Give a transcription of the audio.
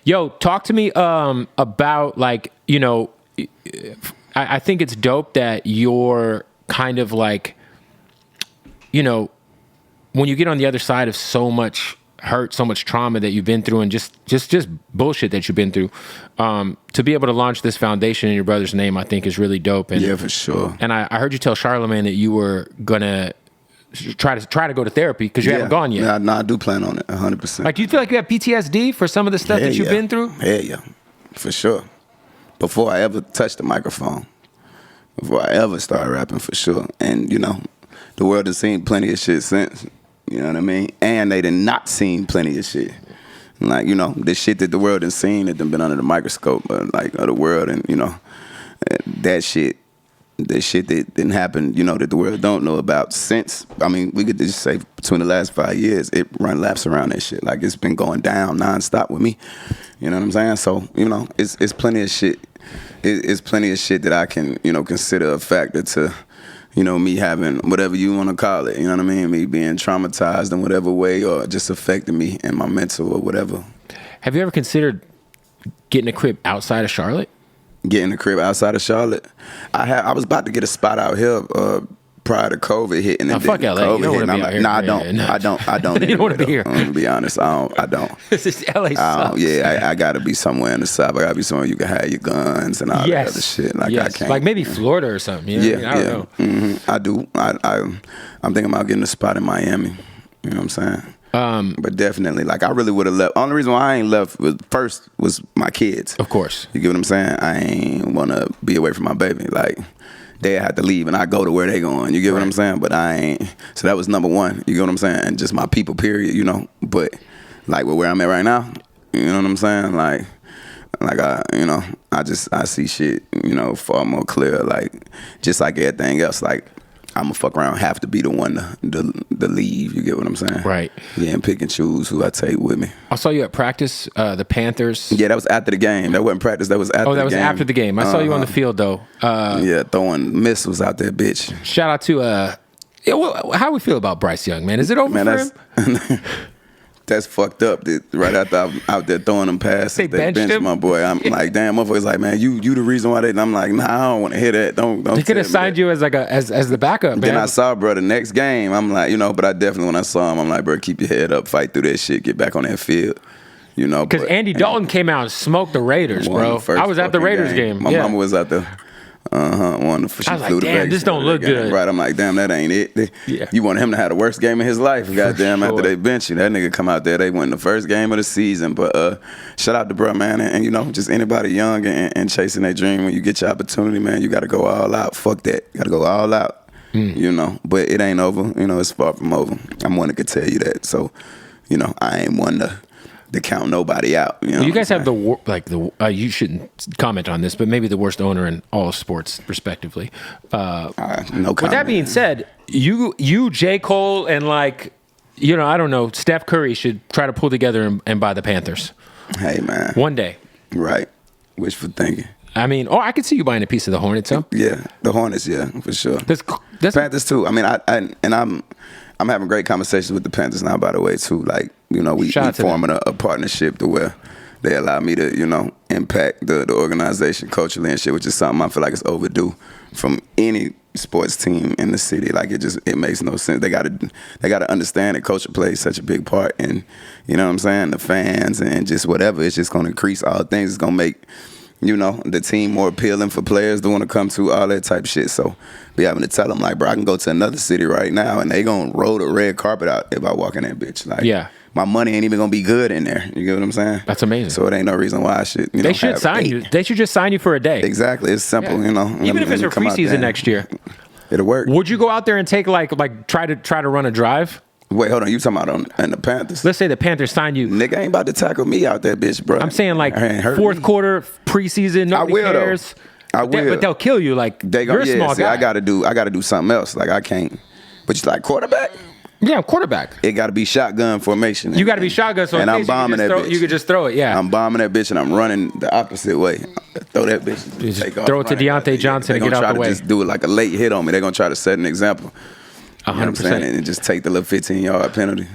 Yo, talk to me about like, you know, I think it's dope that you're kind of like, you know, when you get on the other side of so much hurt, so much trauma that you've been through, and just bullshit that you've been through, to be able to launch this foundation in your brother's name, I think is really dope. And, yeah, for sure. And I heard you tell Charlamagne that you were gonna try to go to therapy because you haven't gone yet. Yeah, no, I do plan on it 100%. Like, do you feel like you have PTSD for some of the stuff that you've been through? Yeah, for sure. Before I ever touched the microphone, before I ever started rapping, for sure. And, you know, the world has seen plenty of shit since, you know what I mean? And they did not seen plenty of shit. Like, you know, the shit that the world has seen that done been under the microscope, like, of the world, and, you know, that shit, the shit that didn't happen, you know, that the world don't know about since, I mean, we could just say between the last 5 years, it run laps around that shit. Like, it's been going down nonstop with me. You know what I'm saying? So, you know, it's plenty of shit. It's plenty of shit that I can, you know, consider a factor to, you know, me having whatever you want to call it. You know what I mean? Me being traumatized in whatever way, or just affecting me in my mental or whatever. Have you ever considered getting a crib outside of Charlotte? Getting a crib outside of Charlotte? I was about to get a spot out here prior to COVID hitting. Oh, fuck LA. You don't want to be out here. Nah, I don't. You don't want to be here. I'm gonna be honest. I don't. This is LA sucks. Yeah, I gotta be somewhere in the South. I gotta be somewhere you can have your guns and all that other shit. Like, I can't. Like maybe Florida or something. You know? Yeah, I don't know. Mm-hmm. I do. I'm thinking about getting a spot in Miami. You know what I'm saying? But definitely, like, I really would have left. Only reason why I ain't left was my kids. Of course. You get what I'm saying? I ain't want to be away from my baby. Like, they had to leave and I go to where they going. You get what I'm saying? But I ain't. So that was number one. You get what I'm saying? And just my people, period, you know. But, like, where I'm at right now, you know what I'm saying? Like I see shit, you know, far more clear. Like, just like everything else, like, I'm gonna fuck around, have to be the one to leave. You get what I'm saying? Right. Yeah, and pick and choose who I take with me. I saw you at practice, the Panthers. Yeah, that was after the game. That wasn't practice. That was after the game. Oh, that was after the game. I saw you on the field, though. Yeah, throwing missiles out there, bitch. Shout out to, how we feel about Bryce Young, man? Is it over for him? That's fucked up. Right after I'm out there throwing them passes, they benched him? My boy. I'm like, damn, motherfuckers like, man, you the reason why they. And I'm like, nah, I don't want to hear that. Don't. They could have signed you as like as the backup, man. Then I saw, bro, the next game, I'm like, you know, but I definitely, when I saw him, I'm like, bro, keep your head up, fight through that shit, get back on that field. You know, because Andy Dalton came out and smoked the Raiders, bro. I was at the Raiders game. My mama was out there. I was like, damn, this don't look good. Right, I'm like, damn, that ain't it. You want him to have the worst game of his life. Goddamn, after they bench you. That nigga come out there, they win the first game of the season. But shout out to bro, man. And you know, just anybody young and chasing their dream, when you get your opportunity, man, you got to go all out. Fuck that. You got to go all out. You know, but it ain't over. You know, it's far from over. I'm one that could tell you that. So, you know, I ain't one to count nobody out. You know, you guys have you shouldn't comment on this, but maybe the worst owner in all of sports, respectively. No comment. With that being said, you, J. Cole, and like, you know, I don't know, Steph Curry should try to pull together and buy the Panthers. Hey, man. One day. Right. Wishful thinking. I mean, I could see you buying a piece of the Hornets, huh? Yeah, the Hornets, yeah, for sure. That's Panthers too. I mean, I'm having great conversations with the Panthers now, by the way, too. Like, you know, we forming a partnership to where they allow me to, you know, impact the organization culturally and shit, which is something I feel like is overdue from any sports team in the city. Like, it makes no sense. They gotta understand that culture plays such a big part, and you know what I'm saying, the fans and just whatever. It's just gonna increase all things. It's gonna make, you know, the team more appealing for players to want to come to, all that type of shit. So be having to tell them, like, bro, I can go to another city right now and they gonna roll the red carpet out if I walk in that bitch. Like, yeah, my money ain't even gonna be good in there. You get what I'm saying? That's amazing. So it ain't no reason why I should. They should sign you. They should just sign you for a day. Exactly. It's simple. You know. Even if it's for preseason next year, it'll work. Would you go out there and take like try to run a drive? Wait, hold on. You talking about on the Panthers? Let's say the Panthers sign you. Nigga ain't about to tackle me out there, bitch, bro. I'm saying like fourth quarter preseason. Nobody cares. I will. But they'll kill you. Like, you're a small guy. I gotta do something else. Like, I can't. But you like quarterback? Yeah, quarterback. It got to be shotgun formation. You got to be shotgun, so I'm bombing that bitch. You could just throw it, yeah. I'm bombing that bitch, and I'm running the opposite way. Throw that bitch. Just throw it to Deontay Johnson and get out the way. They're going to just do it like a late hit on me. They're going to try to set an example. 100%. And just take the little 15-yard penalty.